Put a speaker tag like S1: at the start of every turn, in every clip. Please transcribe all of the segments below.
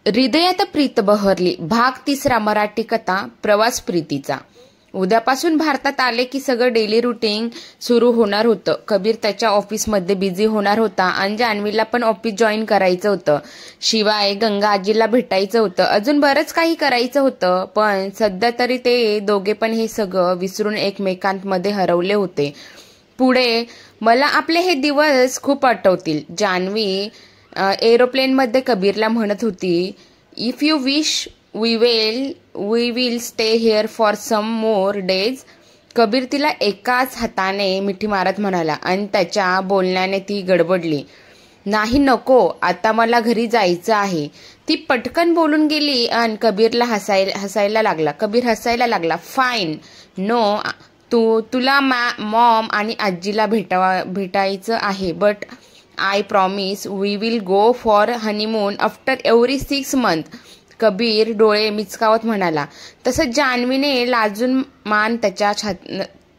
S1: हृदयात प्रीत बहरली भाग 3 मराठी कथा प्रवास प्रीतीचा। उद्यापासून भारतात आले की सगळं डेली रुटीन सुरू होणार होतं। कबीर त्याच्या ऑफिसमध्ये बिझी होणार होता आणि जान्हवीला पण ऑफिस जॉईन करायचं होतं। शिवाय गंगा आजीला भेटायचं होतं, अजून बरंच काही करायचं होतं। पण सध्या तरी ते दोघे पण हे सगळं विसरून एकमेकांमध्ये हरवले होते। पुढे मला आपले हे दिवस खूप आठवतील, जान्हवी एरोप्लेनमध्ये कबीरला म्हणत होती। If you wish we will stay here for some more days. Kabir तिला एकाच हाताने मिठी मारत म्हणाला आणि त्याच्या बोलण्याने ती गडबडली। नाही नको, आता मला घरी जायचं आहे, ती पटकन बोलून गेली आणि कबीर हसायला लागला। फाईन, नो, तुला मॉम आणि आजीला भेटायचं आहे, but I promise we will go for honeymoon after every 6 months। Kabir डोळे मिचकावत म्हणाला। तसंच जान्हवीने लाजून मान त्याच्या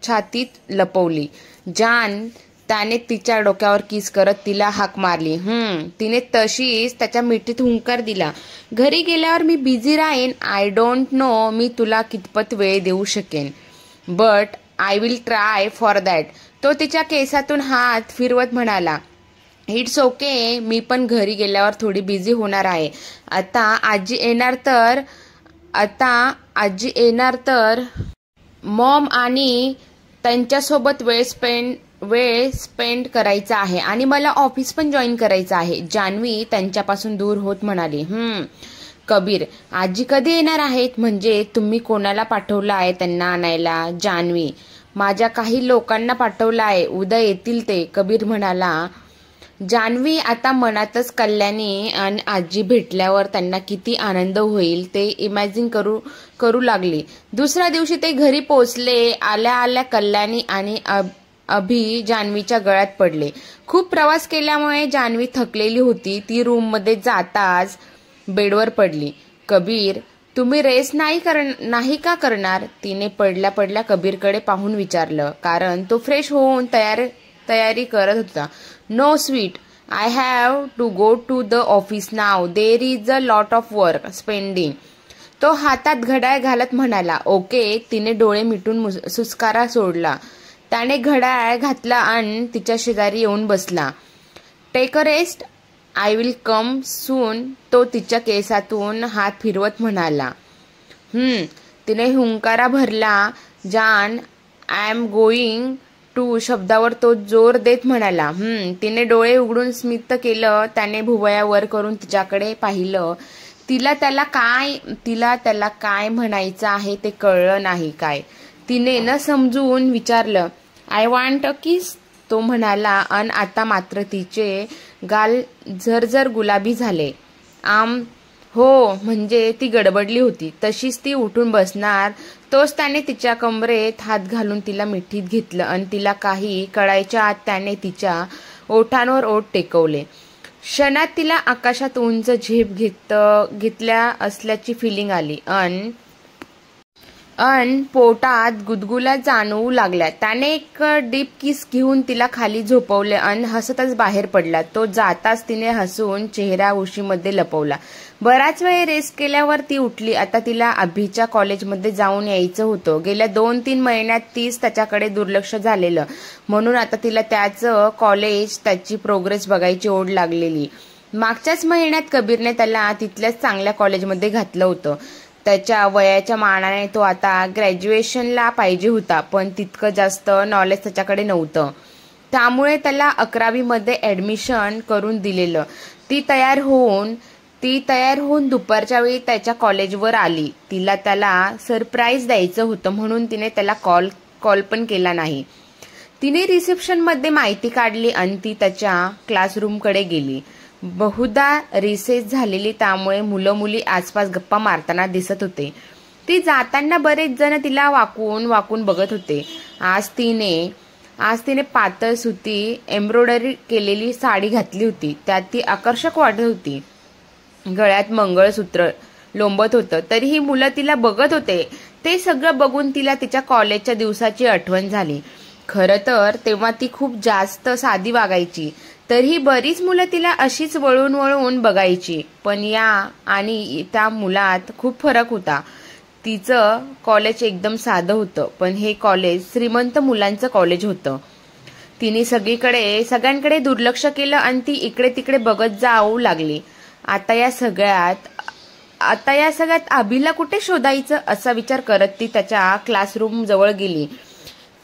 S1: छातीत लपवली। त्याने तिच्या डोक्यावर किस करत तिला हाक मारली। तिने तशीच त्याच्या मिठीत हुंकार दिला। घरी गेल्यावर मी बिझी राहीन, आय डोंट नो मी तुला कितपत वेळ देऊ शकेन, but I will try for that. तो तिच्या केसातून हात फिरवत म्हणाला। इट्स ओके, मी पण घरी गेल्यावर थोडी बिझी होणार आहे। आता आजी येणार तर मॉम आणि त्यांच्यासोबत वेळ स्पेंड करायचा आहे आणि मला ऑफिस पण जॉईन करायचं आहे। जान्हवी त्यांच्यापासून दूर होत म्हणाली। कबीर, आजी कधी येणार आहेत? म्हणजे तुम्ही कोणाला पाठवलं आहे त्यांना आणायला? जान्हवी, माझ्या काही लोकांना पाठवलं आहे, उद्या येतील ते, कबीर म्हणाला। जान्हवी आता मनातच कल्याणी आणि आजी भेटल्यावर त्यांना किती आनंद होईल ते इमॅजिन करू लागली। दुसऱ्या दिवशी ते घरी पोचले। आल्या कल्याणी आणि अभि जान्हवीच्या गळ्यात पडले। खूप प्रवास केल्यामुळे जान्हवी थकलेली होती। ती रूममध्ये जाताच बेडवर पडली। कबीर, तुम्ही रेस्ट नाही का करणार? तिने पडल्या कबीरकडे पाहून विचारलं, कारण तो फ्रेश होऊन तयारी करत होता। No sweet, I have to go to the office now, there is a lot of work spending. तो हातात घड्याळ घालत म्हणाला। ओके, तिने डोळे मिटून सुस्कारा सोडला। त्याने घड्याळ घातला आणि तिच्या शेजारी येऊन बसला। Take a rest, I will come soon, तो तिच्या केसातून हात फिरवत म्हणाला। तिने हुंकारा भरला। आय एम गोईंग टू शब्दावर तो जोर देत म्हणाला। तिने डोळे उघडून स्मित केलं। त्याने भुवया वर करून तिच्याकडे पाहिलं। तिला त्याला काय म्हणायचं आहे ते कळलं नाही काय। तिने न समजून विचारलं, आय वॉन्ट अ किस, तो म्हणाला आणि आता मात्र तिचे गाल झरझर गुलाबी झाले। हो, म्हणजे ती गडबडली होती। तशीच ती उठून बसणार तोच त्याने तिच्या कमरेत हात घालून तिला मिठीत घेतलं आणि तिला काही कळायच्या आत त्याने तिच्या ओठांवर ओठ टेकवले। क्षणात तिला आकाशात उंच झेप घेतल्या असल्याची फिलिंग आली अन पोटात गुदगुल्या जाणवू लागल्या। त्याने एक डीप किस घेऊन तिला खाली झोपवले आणि हसतच बाहेर पडला। तो जाताच तिने हसून चेहरा उशीमध्ये लपवला। बराच वेळ रेस्ट केल्यावर ती उठली। आता तिला अभिच्या कॉलेजमध्ये जाऊन यायचं होतं। गेल्या 2-3 महिन्यात तीच त्याच्याकडे दुर्लक्ष झालेलं, म्हणून आता तिला त्याचं कॉलेज, त्याची प्रोग्रेस बघायची ओढ लागलेली। मागच्याच महिन्यात कबीरने त्याला तिथल्याच चांगल्या कॉलेजमध्ये घातलं होतं। त्याच्या वयाच्या मानाने तो आता ग्रॅज्युएशनला पाहिजे होता, पण तितकं जास्त नॉलेज त्याच्याकडे नव्हतं। त्यामुळे त्याला 11वी मध्ये ऍडमिशन करून दिलेलं। ती तयार होऊन दुपारच्या वेळी त्याच्या कॉलेजवर आली। तिला त्याला सरप्राईज द्यायचं होतं, म्हणून तिने त्याला कॉल पण केला नाही। तिने रिसेप्शनमध्ये माहिती काढली आणि ती त्याच्या क्लासरूमकडे गेली। बहुधा रिसेस झालेली, त्यामुळे मुलं मुली आसपास गप्पा मारताना दिसत होते। ती जाताना बरेच जण तिला वाकून बघत होते। आज तिने पातळ सुती एम्ब्रॉयडरी केलेली साडी घातली होती, त्यात ती आकर्षक वाटत होती। गळ्यात मंगळसूत्र लोंबत होतं, तरीही मुलं तिला बघत होते। ते सगळं बघून तिला तिच्या कॉलेजच्या दिवसाची आठवण झाली। खरं तर तेव्हा ती खूप जास्त साधी वागायची। तरीही बरीच मुलं तिला अशीच वळून वळून बघायची, पण या आणि त्या मुलात खूप फरक होता. तिचं कॉलेज एकदम साधं होतं, पण हे कॉलेज श्रीमंत मुलांचं कॉलेज होतं. तिने सगळ्यांकडे दुर्लक्ष केलं आणि ती इकडे तिकडे बघत जाऊ लागली. आता या सगळ्यात अभिला कुठे शोधायचं असा विचार करत ती त्याच्या क्लासरूम जवळ गेली.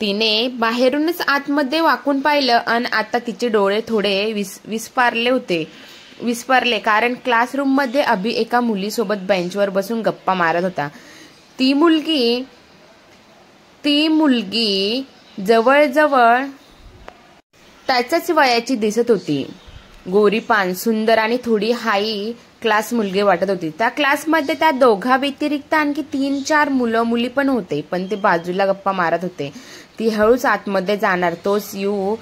S1: तिने बाहेरूनच आतमध्ये वाकून पाहिलं आणि आता तिचे डोळे थोडे विस्पारले, कारण क्लासरूम मध्ये अभि एका मुलीसोबत बेंचवर बसून गप्पा मारत होता. ती मुलगी जवळजवळ त्याच्याच वयाची दिसत होती. गोरीपान, सुंदर आणि थोडी हाय क्लास मुलगी वाटत होती. त्या क्लासमध्ये त्या दोघा व्यतिरिक्त आणखी 3-4 मुलं मुली पण होते, पण ते बाजूला गप्पा मारत होते. ती हळूच आतमध्ये जाणार, तोच यू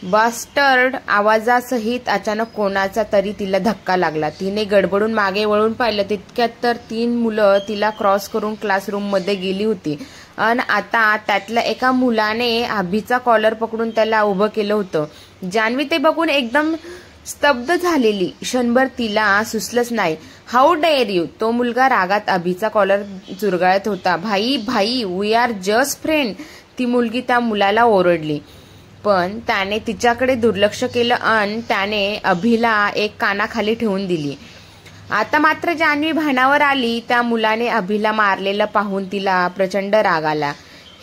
S1: बास्टर्ड आवाजासहित अचानक कोणाचा तरी तिला धक्का लागला. तिने गडबडून मागे वळून पाहिलं, तितक्यात तर 3 मुलं तिला क्रॉस करून क्लासरूम मध्ये गेली होती आणि आता त्यातल्या एका मुलाने अभिचा कॉलर पकडून त्याला उभं केलं होतं. जान्हवी ते बघून एकदम स्तब्ध झालेली. क्षणभर तिला सुचलंच नाही. How dare you. तो मुलगा रागात अभिचा कॉलर चुरगाळत होता. भाई वी आर जस्ट फ्रेंड. ती मुलगी त्या मुलाला ओरडली, पण त्याने तिच्याकडे दुर्लक्ष केलं आणि त्याने अभिला एक कानाखाली ठेवून दिली. आता मात्र जान्हवी भानावर आली. त्या मुलाने अभिला मारलेलं पाहून तिला प्रचंड राग आला.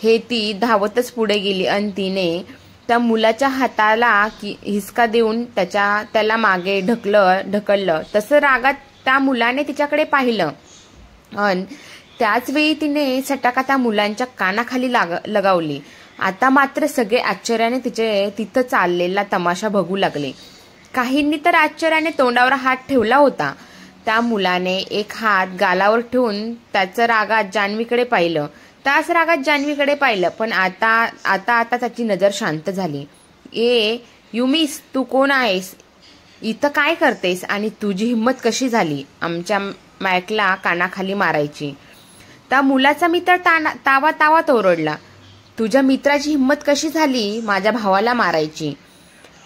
S1: ती धावतच पुढे गेली आणि तिने त्या मुलाच्या हाताला हिसका देऊन त्याला मागे ढकललं. तसं रागात त्या मुलाने तिच्याकडे पाहिलं आणि त्याच वेळी तिने सटाका त्या मुलांच्या कानाखाली लगावली. आता मात्र सगळे आश्चर्याने तिथं चाललेला तमाशा बघू लागले. काहींनी तर आश्चर्याने तोंडावर हात ठेवला होता. त्या मुलाने एक हात गालावर ठेवून त्याच रागात जान्हवीकडे पाहिलं. पण आता त्याची नजर शांत झाली. यू मिस, तू कोण आहेस? इथं काय करतेस? आणि तुझी हिंमत कशी झाली आमच्या मॅकला कानाखाली मारायची? त्या मुलाचा मित्र तावात ओरडला. तुझ्या मित्राची हिंमत कशी झाली माझ्या भावाला मारायची?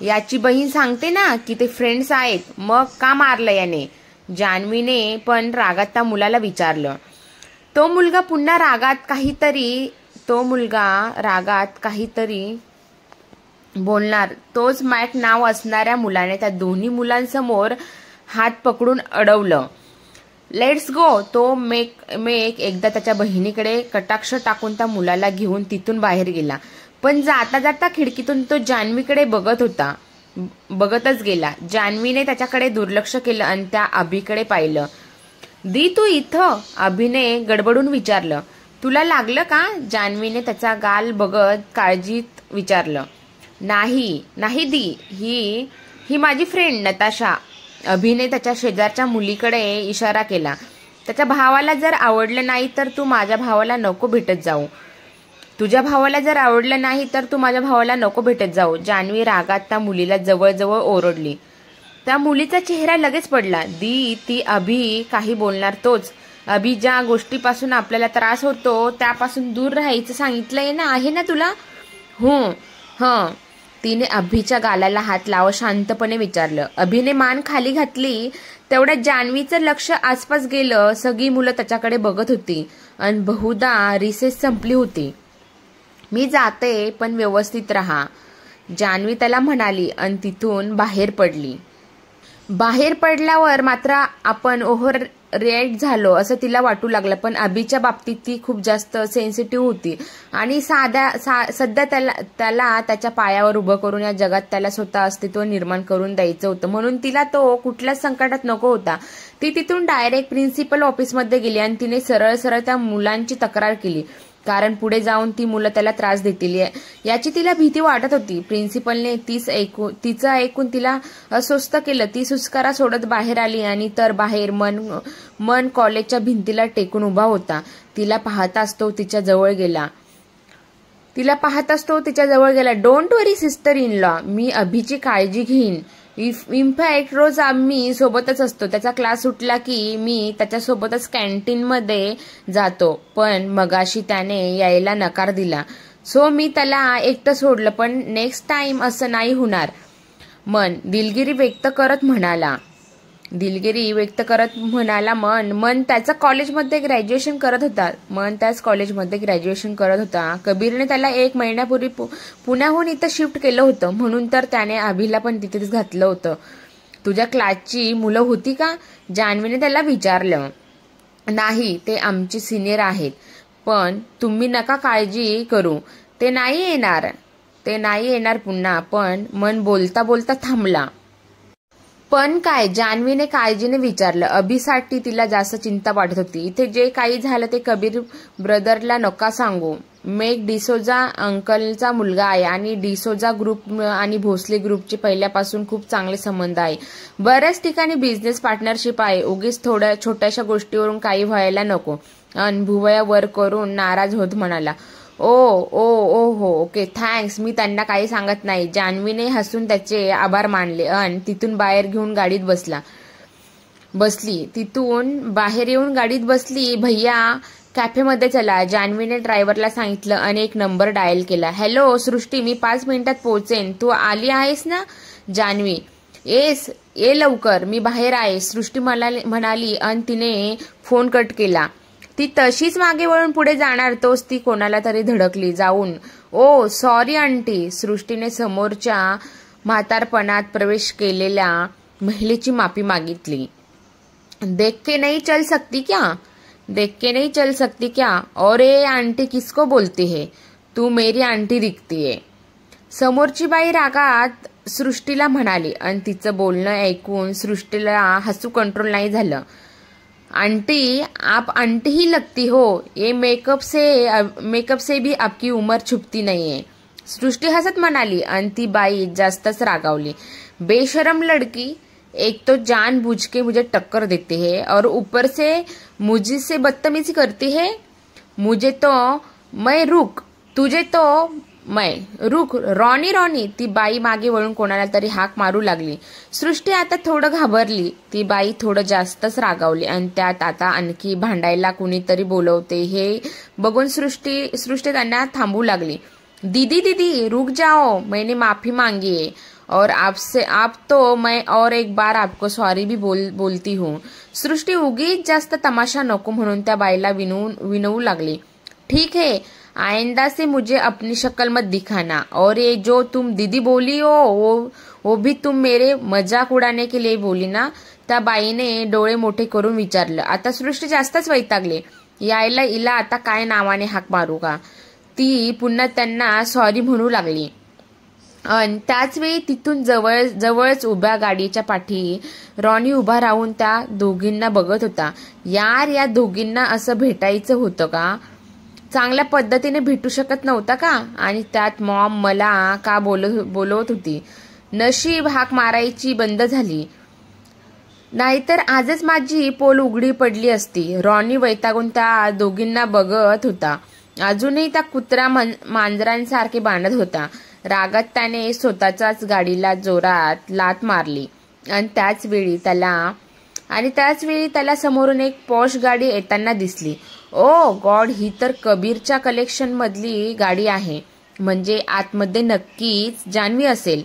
S1: याची बहीण सांगते ना की ते फ्रेंड्स आहेत, मग का मारलं याने? जान्हवीने पण रागात त्या मुलाला विचारलं. तो मुलगा रागात काहीतरी बोलणार, तोच मॅक नाव असणाऱ्या मुलाने त्या दोन्ही मुलांसमोर हात पकडून अडवलं. Let's go. तो मेक एकदा त्याच्या बहिणीकडे कटाक्ष टाकून त्या मुलाला घेऊन तिथून बाहेर गेला. पण जाता जाता खिडकीतून तो जान्हवीकडे बघतच गेला. जान्हवीने त्याच्याकडे दुर्लक्ष केलं आणि त्या अभिकडे पाहिलं. दी, तू इथं? अभिने गडबडून विचारलं. तुला लागलं का? जान्हवीने त्याचा गाल बघत काळजीत विचारलं. नाही दी, ही माझी फ्रेंड नताशा. अभिने त्याच्या शेजारच्या मुलीकडे इशारा केला. त्याच्या भावाला जर आवडलं नाही तर तू माझ्या भावाला नको भेटत जाऊ. तुझ्या भावाला जर आवडलं नाही तर तू माझ्या भावाला नको भेटत जाऊ. जान्हवी रागात त्या मुलीला जवळजवळ ओरडली. त्या मुलीचा चेहरा लगेच पडला. ती अभि काही बोलणार तोच. अभि, ज्या गोष्टीपासून आपल्याला त्रास होतो त्यापासून दूर राहायचं सांगितलंय ना, आहे ना तुला? हं. तिने अभिच्या गालाला हात लावत शांतपणे विचारलं. अभिने मान खाली घातली. तेवढ्यात जान्हवीचं लक्ष आसपास गेलं. सगळी मुलं त्याच्याकडे बघत होती आणि बहुधा रिसेस संपली होती. मी जाते, पण व्यवस्थित राहा, जान्हवी त्याला म्हणाली आणि तिथून बाहेर पडली. बाहेर पडल्यावर मात्र आपण ओव्हर रिॲक्ट झालो असं तिला वाटू लागलं. पण अभिच्या बाबतीत ती खूप जास्त सेन्सिटिव्ह होती आणि सध्या त्याला त्याच्या पायावर उभं करून या जगात त्याला स्वतः अस्तित्व निर्माण करून द्यायचं होतं. म्हणून तिला तो कुठल्याच संकटात नको होता. ती तिथून डायरेक्ट प्रिन्सिपल ऑफिसमध्ये गेली आणि तिने सरळ त्या मुलांची तक्रार केली, कारण पुढे जाऊन ती मुलं त्याला त्रास देतील याची तिला भीती वाटत होती. प्रिन्सिपलने तिचं ऐकून तिला अस्वस्थ केलं. ती सुस्कारा सोडत बाहेर आली आणि तर बाहेर मन कॉलेजच्या भिंतीला टेकून उभा होता. तिला पाहताच तो तिच्या जवळ गेला. Don't worry sister in law, मी अभिची काळजी घेईन. इनफॅक्ट रोज आम्ही सोबतच असतो. त्याचा क्लास सुटला की मी त्याच्यासोबतच कॅन्टीनमध्ये जातो, पण मगाशी त्याने यायला नकार दिला, सो मी त्याला एकटं सोडलं. पण नेक्स्ट टाइम असं नाही होणार. मन दिलगिरी व्यक्त करत म्हणाला मन त्याचा कॉलेजमध्ये ग्रॅज्युएशन करत होता. कबीरने त्याला 1 महिन्यापूर्वी पुण्याहून इथं शिफ्ट केलं होतं, म्हणून तर त्याने अभिला पण तिथेच घातलं होतं. तुझ्या क्लासची मुलं होती का? जान्हवीने त्याला विचारलं. नाही, ते आमचे सिनियर आहेत. पण तुम्ही नका काळजी करू, ते नाही येणार पुन्हा. पण मन बोलता बोलता थांबला. पण काय? जान्हवीने काळजीने विचारलं. अभिसाठी तिला जास्त चिंता वाटत होती. इथे जे काही झालं ते कबीर ब्रदरला नका सांगू. मेक डिसोजा अंकलचा मुलगा आहे आणि डिसोजा ग्रुप आणि भोसले ग्रुपचे पहिल्यापासून खूप चांगले संबंध आहे. बऱ्याच ठिकाणी बिझनेस पार्टनरशिप आहे. उगीच थोड्या छोट्याशा गोष्टीवरून काही व्हायला नको. भुवया वर करून नाराज होत म्हणाला. हो ओके थँक्स, मी त्यांना काही सांगत नाही. जान्हवीने हसून त्याचे आभार मानले आणि तिथून बाहेर घेऊन गाडीत बसली. भैया कॅफेमध्ये चला, जान्हवीने ड्रायव्हरला सांगितलं आणि एक नंबर डायल केला. हॅलो सृष्टी, मी 5 मिनिटात पोहोचेन. तू आली आहेस ना? जान्हवी, येस, ये लवकर, मी बाहेर आहे, सृष्टी म्हणाली आणि तिने फोन कट केला. ती तशीच मागे वळून पुढे जाणार तोच ती कोणाला तरी धडकली जाऊन. ओ सॉरी आंटी. सृष्टीने समोरच्या म्हातारपणात प्रवेश केलेल्या महिलेची माफी मागितली. देख के नहीं चल सकती क्या? और ये आंटी किसको बोलती है? तू मेरी आंटी दिखती है. समोरची बाई रागात सृष्टीला म्हणाली आणि तिचं बोलणं ऐकून सृष्टीला हसू कंट्रोल नाही झालं. आंटी, आप आंटी ही लगती हो. ये मेकअप से भी आपकी उम्र छुपती नहीं है. सृष्टी हसत म्हणाली आणि ती बाई जास्तच रागावली. बेशरम लड़की, एक तो जानबूझ के मुझे टक्कर देती है और ऊपर से मुझसे बदतमीजी करती है. मुझे तो मैं रुक, तुझे तो मैं रुक. रॉनी. ती बाई मागे वळून कोणाला तरी हाक मारू लागली. सृष्टी आता थोडं घाबरली. ती बाई थोडं जास्तच रागावली आणि त्यात आता आणखी भांडायला कुणीतरी बोलवते हे बघून सृष्टी त्यांना थांबू लागली. दीदी रुक जाओ, मैंने माफी मांगी है और आप तो मैं और एक बार आपको सॉरी भी बोलती हूँ. सृष्टी उगीच जास्त तमाशा नको म्हणून त्या बाईला विनवू लागली. ठीक है, आइंदा से मुझे अपनी शक्ल मत दिखाना. और ये जो तुम दीदी बोली हो वो भी तुम मेरे मजाक उडाने के लिए बोली ना? त्या बाईने डोळे मोठे करून विचारलं. आता सृष्टी जास्तच वैतागले. यायला इला आता काय नावाने हाक मारू का? ती पुन्हा त्यांना सॉरी म्हणू लागली. आणि त्याच वेळी तिथून जवळच उभ्या गाडीच्या पाठी रॉनी उभा राहून त्या दोघींना बघत होता. यार, या दोघींना असं भेटायचं होतं का? चांगल्या पद्धतीने भेटू शकत नव्हता का? आणि त्यात मॉम मला का बोलवत होती? नशीब हाक मारायची बंद झाली, नाहीतर आजच माझी पोल उघडी पडली असती. रॉनी वैतागून त्या दोघींना बघत होता. अजूनही त्या कुत्रा मांजरांसारखे बांधत होता. रागात त्याने स्वतःच्याच गाडीला जोरात लाथ मारली आणि त्याच वेळी त्याला समोरून एक पॉश गाडी येताना दिसली. ओ गॉड, ही तर कबीरच्या कलेक्शन मधली गाडी आहे. म्हणजे आतमध्ये नक्कीच जान्हवी असेल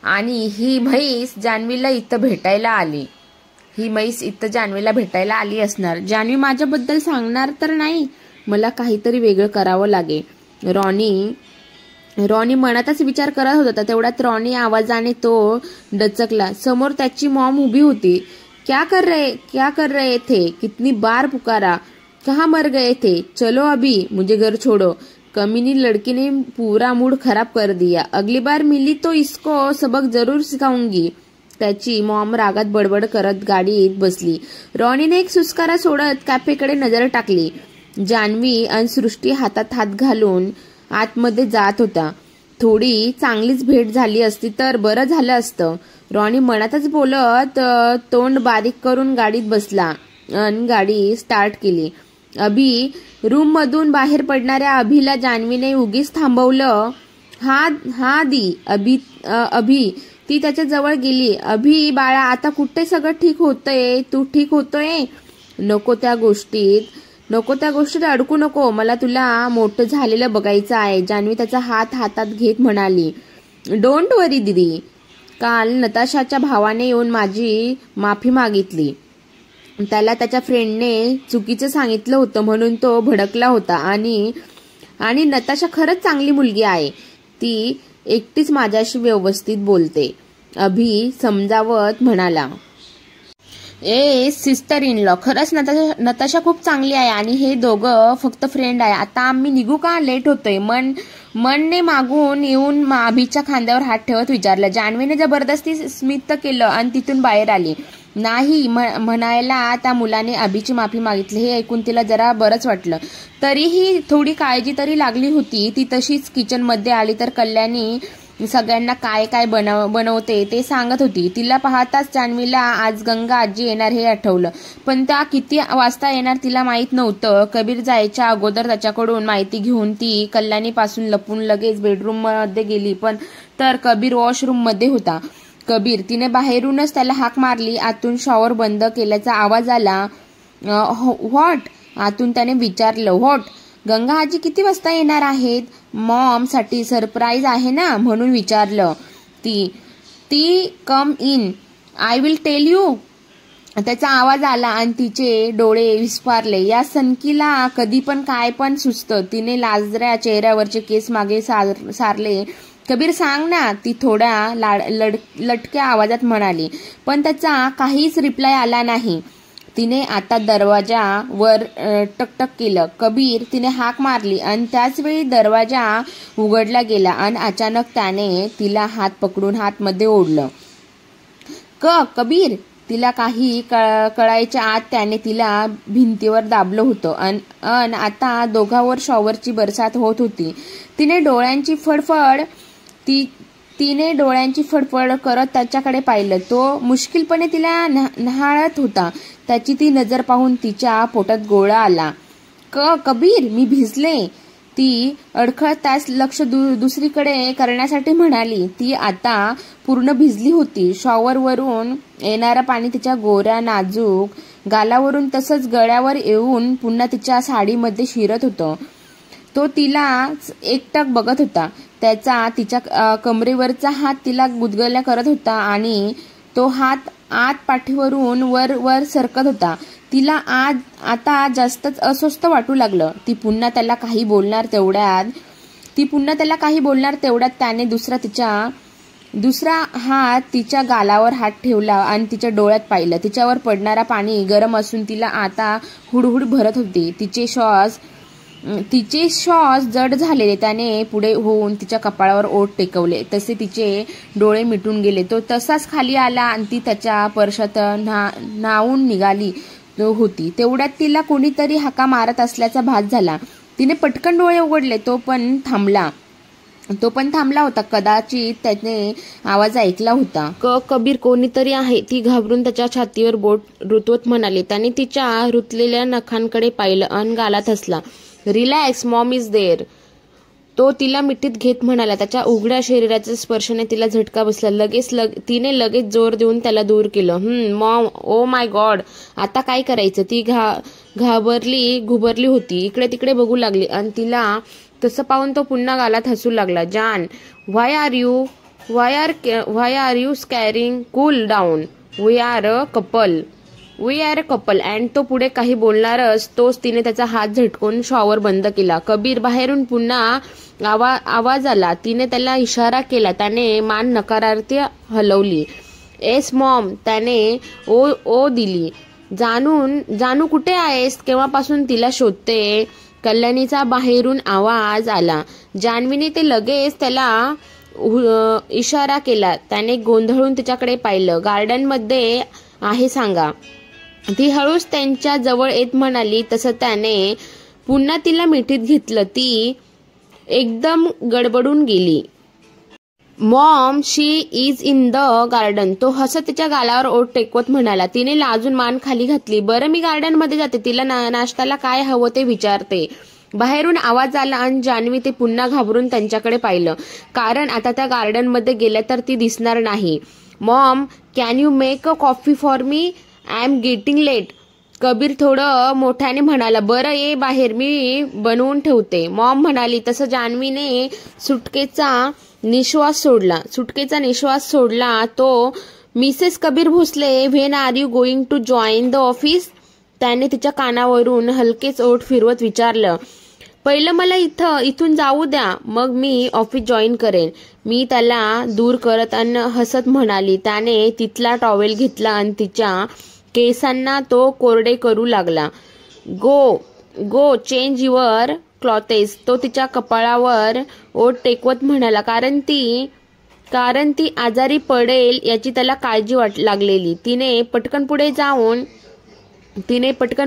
S1: आणि ही म्हैस जान्हवीला इथं भेटायला आली असणार. जान्हवी माझ्याबद्दल सांगणार तर नाही. मला काहीतरी वेगळं करावं लागेल. रॉनी मनातच विचार करत होता. तेवढ्यात रॉनी आवाजाने तो डचकला. समोर त्याची मॉम उभी होती. क्या कर रहे थे? कितनी बार पुकारा, कहाँ मर गए थे? चलो अभी, मुझे घर छोड़ो. कमीनी लड़की ने पूरा मूड खराब कर दिया. अगली बार मिली तो इसको सबक जरूर सिखाऊंगी. त्याची मॉम रागात बडबड करत गाडीत बसली. रॉनीने एक सुस्कारा सोडत कॅफेकडे नजर टाकली. जान्हवी आणि सृष्टी हातात हात घालून आतमध्ये जात होता. थोडी चांगलीच भेट झाली असती तर बरं झालं असतं. रॉनी मनातच बोलत तोंड बारीक करून गाडीत बसला आणि गाडी स्टार्ट केली. रूम मधून बाहेर पडणाऱ्या अभिला जान्हवीने उगीच थांबवलं. हा दी अभि. ती त्याच्या जवळ गेली. अभि बाळा, आता कुठे सगळं ठीक होतंय? तू ठीक होतोय? नको त्या गोष्टीत अडकू नको. मला तुला मोठं झालेलं बघायचं आहे. जान्हवी त्याचा हात हातात घेत म्हणाली. डोंट वरी दीदी, काल नताशाच्या भावाने येऊन माझी माफी मागितली. त्याला त्याच्या फ्रेंडने चुकीचं सांगितलं होतं म्हणून तो भडकला होता. आणि नताशा खरंच चांगली मुलगी आहे. ती एकटीच माझ्याशी व्यवस्थित बोलते, अभि समजावत म्हणाला. सिस्टर इन लॉ, खरंच नताशा खूप चांगली आहे आणि हे दोघं फक्त फ्रेंड आहे. आता आम्ही निघू का? लेट होतोय. मनने मागून येऊन अभिच्या खांद्यावर हात ठेवत विचारलं. जान्हवीने जबरदस्ती स्मित केलं आणि तिथून बाहेर आली. नाही म्हणायला त्या मुलाने अभिची माफी मागितली हे ऐकून तिला जरा बरंच वाटलं. तरीही थोडी काळजी तरी लागली होती. ती तशीच किचनमध्ये आली तर कल्याणी सगळ्यांना काय काय बनवते ते सांगत होती. तिला पाहताच जान्हवीला आज गंगा आजी येणार हे आठवलं. पण त्या किती वाजता येणार तिला माहित नव्हतं. कबीर जायच्या अगोदर त्याच्याकडून माहिती घेऊन ती कल्याणीपासून लपून लगेच बेडरूम मध्ये गेली. पण तर कबीर वॉशरूम मध्ये होता. कबीर, तिने बाहेरूनच त्याला हाक मारली. आतून शॉवर बंद केल्याचा आवाज आला. व्हॉट? आतून त्याने विचारलं. व्हॉट? गंगा आजी किती वाजता येणार आहेत? मॉम साठी सरप्राईज आहे ना म्हणून विचारलं. ती come in, I will tell you. त्याचा आवाज आला आणि तिचे डोळे विस्फारले. या सनकीला कधी पण काय पण सुचतं. तिने लाजऱ्या चेहऱ्यावरचे केस मागे सारले. कबीर सांग ना, ती थोड्या लटक्या आवाजात म्हणाली. पण त्याचा काहीच रिप्लाय आला नाही. तिने आता दरवाजावर टकटक केलं. कबीर, तिने हाक मारली आणि त्याच वेळी दरवाजा उघडला गेला आणि अचानक त्याने तिला हात पकडून हातमध्ये ओढलं. कबीर, तिला काही कळायच्या आत त्याने तिला भिंतीवर दाबलं होतं आणि आता दोघांवर शॉवरची बरसात होत होती. तिने डोळ्यांची फडफड करत त्याच्याकडे पाहिलं. तो मुश्किलपणे तिला न्हाळत होता. त्याची ती नजर पाहून तिच्या पोटात गोळा आला. कबीर, मी भिजले. ती अडखळताच लक्ष दुसरीकडे करण्यासाठी म्हणाली. ती आता पूर्ण भिजली होती. शॉवरवरून येणारं पाणी तिच्या गोऱ्या नाजूक गालावरून तसंच गळ्यावर येऊन पुन्हा तिच्या साडीमध्ये शिरत होतं. तो तिला एकटक बघत होता. त्याचा तिच्या कमरेवरचा हात तिला गुदगुल्या करत होता आणि तो हात आत पाठीवरून वर सरकत होता. तिला आता जास्तच अस्वस्थ वाटू लागलं. ती पुन्हा त्याला काही बोलणार तेवढ्यात त्याने दुसरा हात तिच्या गालावर हात ठेवला आणि तिच्या डोळ्यात पाहिलं. तिच्यावर पडणारा पाणी गरम असून तिला आता हुडहुड भरत होती. तिचे श्वास जड झालेले. त्याने पुढे होऊन तिच्या कपाळावर ओठ टेकवले. तसे तिचे डोळे मिटून गेले. तो तसाच खाली आला आणि ती त्याच्या पर्शात न्हावून निघाली होती. तेवढ्यात तिला कोणीतरी हाका मारत असल्याचा भास झाला. तिने पटकन डोळे उघडले. तो पण थांबला होता. कदाचित त्याने आवाज ऐकला होता. कबीर, कोणीतरी आहे. ती घाबरून त्याच्या छातीवर बोट रुतवत म्हणाली. त्याने तिच्या रुतलेल्या नखांकडे पाहिलं आणि गालात हसला. Relax, mom is there. तो तिला मिठीत घेत म्हणाला. त्याच्या उघड्या शरीराच्या स्पर्शाने तिला झटका बसला. तिने लगेच जोर देऊन त्याला दूर केलं. मॉम, ओ माय गॉड, आता काय करायचं? ती घुबरली होती. इकडे तिकडे बघू लागली आणि तिला तसं पाहून तो पुन्हा गालात हसू लागला. जान, why are you scaring? Cool down, we are a couple and तो पुढे काही बोलणारच तोच तिने त्याचा हात झटकून शॉवर बंद केला. कबीर, बाहेरून पुन्हा आवाज आला. तिने त्याला इशारा केला. त्याने मान नकारार्थी हलवली. एस मॉम, त्याने ओ दिली. जानू कुठे आहेस? केव्हापासून तिला शोधते? कल्याणीचा बाहेरून आवाज आला. जान्हवीने ते लगेच त्याला इशारा केला. त्याने गोंधळून तिच्याकडे पाहिलं. गार्डन मध्ये आहे सांगा. ती हळूच त्यांच्या जवळ येत म्हणाली. तसं त्याने पुन्हा तिला मिठीत घेतलं. ती एकदम गडबडून गेली. Maugham, she is in the garden. तो हसत तिच्या गालावर ओठ टेकवत म्हणाला. तिने लाजून मान खाली घातली. बरं, मी गार्डन मध्ये जाते. तिला नाश्त्याला काय हवं ते विचारते. बाहेरून आवाज आला आणि जान्हवी ते पुन्हा घाबरून त्यांच्याकडे पाहिलं. कारण आता त्या गार्डन मध्ये गेल्या तर ती दिसणार नाही. Mom, can you make a coffee for me? I am getting late. Kabir थोडं मोठ्याने म्हणाला. बरं, ये बाहेर, मी बनवून ठेवते. मॉम म्हणाली. तसं जान्हवीने सुटकेचा निश्वास सोडला, सुटकेचा निश्वास सोडला तो. Mrs Kabir Bhosale, when are you going to join the office? त्याने तिच्या कानावरून हलकेच ओठ फिरवत विचारलं. पहिलं मला इथून जाऊ द्या, मग मी ऑफिस जॉईन करेन. मी त्याला दूर करत अन हसत म्हणाली. त्याने तिथला टॉवेल घेतला आणि तिच्या केसांना तो कोरडे करू लागला. गो चेंज युअर क्लॉथेस, तो तिच्या कपाळावर ओठ टेकवत म्हणाला. कारण ती आजारी पडेल याची त्याला काळजी लागलेली. तिने पटकन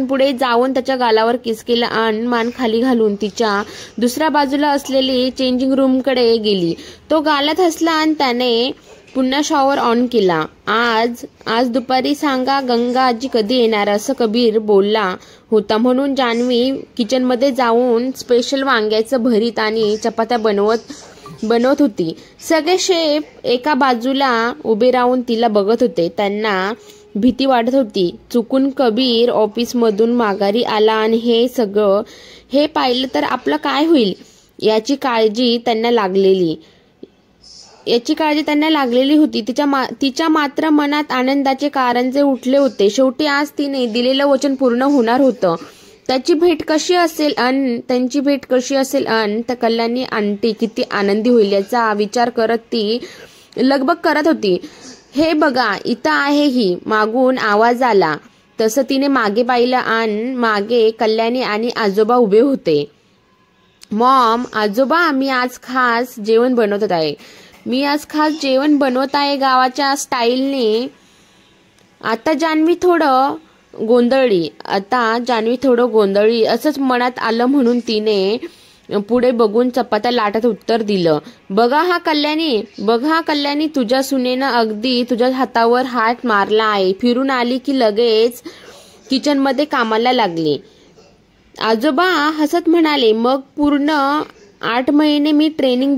S1: पुढे जाऊन त्याच्या गालावर किस केला आणि मान खाली घालून तिच्या दुसऱ्या बाजूला असलेली चेंजिंग रूमकडे गेली. तो गालात हसला आणि त्याने पुन्हा शॉवर ऑन केला. आज दुपारी सांगा गंगा आजी कधी येणार, असं कबीर बोलला होता. म्हणून जान्हवी किचनमध्ये जाऊन स्पेशल वांग्याचं भरीत आणि चपात्या बनवत होती. सगळे शेफ एका बाजूला उभे राहून तिला बघत होते. त्यांना भीती वाटत होती. चुकून कबीर ऑफिसमधून माघारी आला आणि हे पाहिलं तर आपलं काय होईल याची काळजी त्यांना लागलेली होती. तिच्या मात्र मनात आनंदाचे कारंजे उठले होते. शेवटी आज तिने दिलेलं वचन पूर्ण होणार होतं. त्यांची भेट कशी असेल अन त्या कल्याणी आंटी किती आनंदी होईल याचा विचार करत ती लगबग करत होती. हे बघा इथं आहे ही, मागून आवाज आला. तसं तिने मागे पाहिलं आणि मागे कल्याणी आणि आजोबा उभे होते. मॉम, आजोबा, मी आज खास जेवण बनवत आहे गावाच्या स्टाईलने. आता जान्हवी थोडं गोंधळी असंच मनात आलं म्हणून तिने पुढे बघून चपात्या लाटत उत्तर दिलं. बघा हा कल्याणी, तुझ्या सुनेनं अगदी तुझ्या हातावर हात मारला आहे. फिरून आली की लगेच किचनमध्ये कामाला लागली. आजोबा हसत म्हणाले. मग पूर्ण 8 महिने मी ट्रेनिंग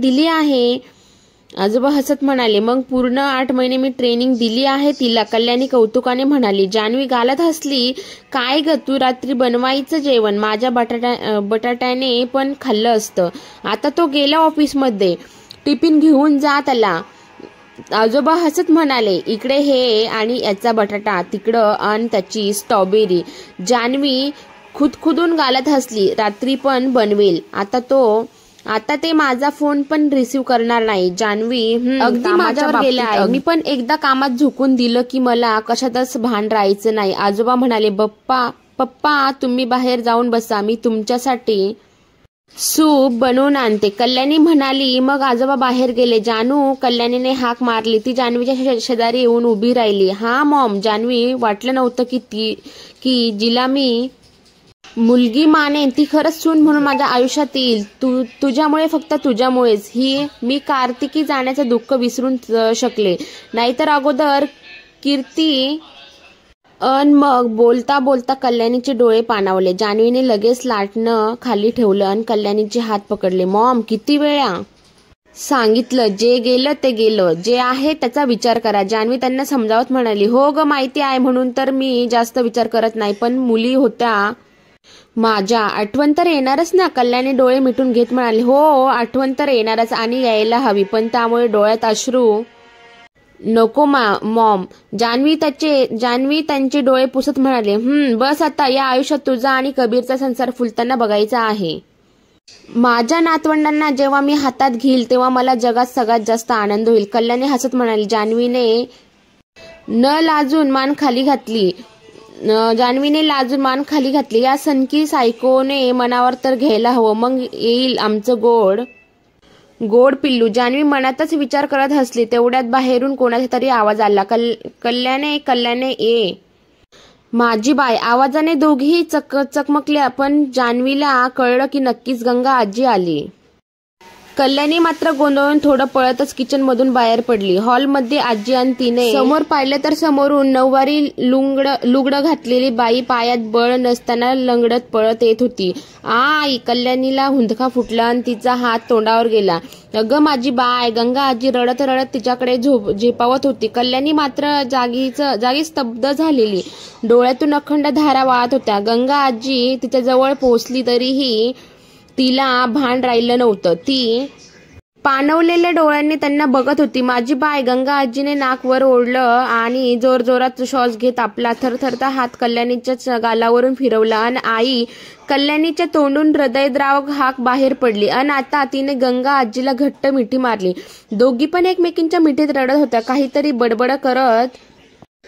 S1: दिली आहे तिला, कल्याणी कौतुकाने म्हणाली. जान्हवी गालात हसली. काय ग, तू रात्री बनवायचं जेवण माझ्या बटाट्याने पण खाल्लं असतं. आता तो गेला ऑफिसमध्ये, टिफिन घेऊन जा त्याला. आजोबा हसत म्हणाले. इकडे हे आणि याचा बटाटा, तिकडं आणि त्याची स्ट्रॉबेरी. जान्हवी खुदखुदून गालात हसली. रात्री पण बनवेल. आता ते माझा फोन पण रिसीव करणार नाही. जान्हवी अगदी माझ्यावर गेला आहे. मी पण एकदा कामात झुकून दिलं की मला कशातच भान राहायचं नाही. आजोबा म्हणाले. पप्पा तुम्ही बाहेर जाऊन बसा, मी तुमच्यासाठी सूप बनवून आणते, कल्याणी म्हणाली. मग आजोबा बाहेर गेले. जानू, कल्याणीने हाक मारली. ती जान्हवीच्या शेजारी येऊन उभी राहिली. हा मॉम. जान्हवी वाटलं नव्हतं की जिला मी मुलगी मानेन ती खरंच सून म्हणून माझ्या आयुष्यात येईल. तुझ्यामुळे, फक्त तुझ्यामुळेच मी कार्तिकी जाण्याचं दुःख विसरून शकले. नाहीतर अगोदर कीर्ती. मग बोलता बोलता कल्याणीचे डोळे पाणावले. जान्हवीने लगेच लाटणं खाली ठेवलं आणि कल्याणीचे हात पकडले. मॉम, किती वेळा सांगितलं, जे गेलं ते गेलं, जे आहे त्याचा विचार करा. जान्हवी त्यांना समजावत म्हणाली. हो ग, माहिती आहे, म्हणून तर मी जास्त विचार करत नाही. पण मुली होत्या माझ्या, आठवण तर येणारच ना. कल्याणी डोळे मिटून घेत म्हणाली. हो, आठवण तर येणारच आणि यायला हवी, पण त्यामुळे डोळ्यात अश्रू नको मॉम. जान्हवी त्यांचे डोळे पुसत म्हणाले. बस आता, या आयुष्यात तुझा आणि कबीरचा संसार फुलताना बघायचा आहे. माझ्या नातवंडांना जेव्हा मी हातात घेईल तेव्हा मला जगात सगळ्यात जास्त आनंद होईल, कल्याणी हसत म्हणाली. जान्हवीने लाजून मान खाली घातली. या सनकी सायकोने मनावर तर घ्यायला हवं, मग येईल आमचं गोड पिल्लू. जान्हवी मनातच विचार करत हसली. तेवढ्यात बाहेरून कोणाचा तरी आवाज आला. कल्याणे ये माझी बाय. आवाजाने दोघीही चकमकल्या, पण जान्हवीला कळलं की नक्कीच गंगा आजी आली. कल्याणी मात्र गोंधळून थोडं पळतच किचन मधून बाहेर पडली. हॉलमध्ये आजी आणि तिने समोर पाहिलं तर समोरून नऊवारी लुगडं घातलेली बाई पायात बळ नसताना लंगडत पळत येत होती. आई. कल्याणीला हुंदका फुटला आणि तिचा हात तोंडावर गेला. अगं माझी बाय. गंगा आजी रडत रडत तिच्याकडे झेपावत होती. कल्याणी मात्र जागी स्तब्ध झालेली. डोळ्यातून अखंड धारा वाहत होत्या. गंगा आजी तिच्या जवळ पोहोचली तरीही तिला भान राहिलं नव्हतं. ती पाणवलेल्या डोळ्यांनी त्यांना बघत होती. माझी बाय. गंगा आजीने नाक वर ओढलं आणि जोरजोरात श्वास घेत आपला थरथरता हात कल्याणीच्या गालावरून फिरवला. अन आई. कल्याणीच्या तोंडून हृदयद्रावक हाक बाहेर पडली. अन आता तिने गंगा आजीला घट्ट मिठी मारली. दोघी पण एकमेकींच्या मिठीत रडत होत्या. काहीतरी बडबड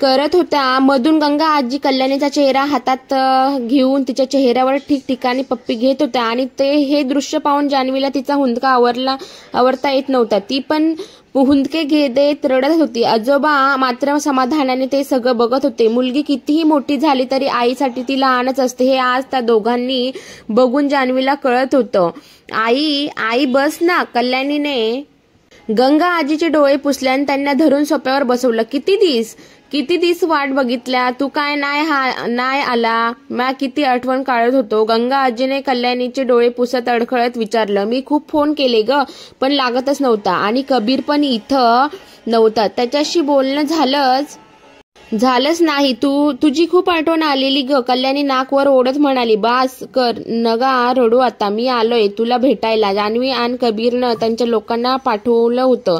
S1: करत होत्या. मधून गंगा आजी कल्याणीचा चेहरा हातात घेऊन तिच्या चेहऱ्यावर ठिकठिकाणी पप्पी घेत होत्या आणि हे दृश्य पाहून जान्हवीला तिचा हुंदका आवरता येत नव्हता. ती पण हुंदके देत रडत होती. आजोबा मात्र समाधानाने ते सगळं बघत होते. मुलगी कितीही मोठी झाली तरी आईसाठी ती लहानच असते हे आज त्या दोघांनी बघून जान्हवीला कळत होतं. आई बस ना. कल्याणीने गंगा आजीचे डोळे पुसले आणि त्यांना धरून सोप्यावर बसवलं. किती दिस वाट बघितल्या. तू काय नाही आला. मी किती आठवण काढत होतो. गंगा आजीने कल्याणीचे डोळे पुसत अडखळत विचारलं. मी खूप फोन केले ग पण लागतच नव्हता आणि कबीर पण इथं नव्हता. त्याच्याशी बोलणं झालंच नाही. तुझी खूप आठवण आलेली ग. कल्याणी नाक वर ओढत म्हणाली. बास कर नगा रडू आता. मी आलोय तुला भेटायला. जान्हवी आणि कबीरनं त्यांच्या लोकांना पाठवलं होतं.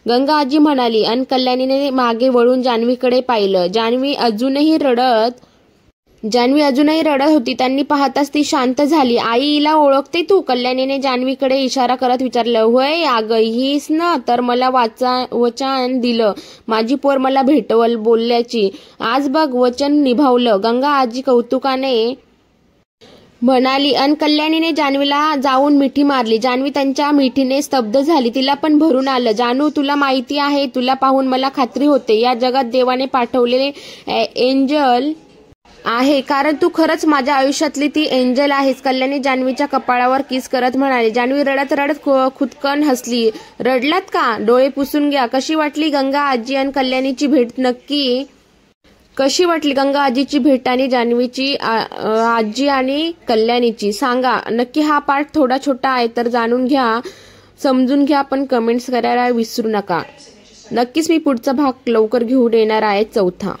S1: गंगा आजी म्हणाली. अन कल्याणीने मागे वळून जान्हवीकडे पाहिलं. जान्हवी अजूनही रडत होती. त्यांनी पाहताच ती शांत झाली. आई हिला ओळखते तू. कल्याणीने जान्हवीकडे इशारा करत विचारलं. होय अगं हीच ना. तर मला वचन दिलं माझी पोर मला भेटवल बोलल्याची. आज बघ वचन निभावलं. गंगा आजी कौतुकाने म्हणाली. अन कल्याणीने जान्हवीला जाऊन मिठी मारली. जान्हवी त्यांच्या मिठीने स्तब्ध झाली. तिला पण भरून आलं. जानू तुला माहिती आहे. तुला पाहून मला खात्री होते या जगात देवाने पाठवलेले एंजल आहे. कारण तू खरंच माझ्या आयुष्यातली ती एंजल आहेस. कल्याणी जान्हवीच्या कपाळावर किस करत म्हणाली. जान्हवी रडत खुदकन हसली. रडलात का. डोळे पुसून घ्या. कशी वाटली गंगा आजी आणि कल्याणीची भेट. नक्की कशी वाटली गंगा आजीची भेट आणि जान्हवीची आजी आणि कल्याणीची सांगा नक्की. हा पार्ट थोडा छोटा आहे तर जाणून घ्या समजून घ्या पण कमेंट्स करायला विसरू नका. नक्कीच मी पुढचा भाग लवकर घेऊन येणार आहे 4था.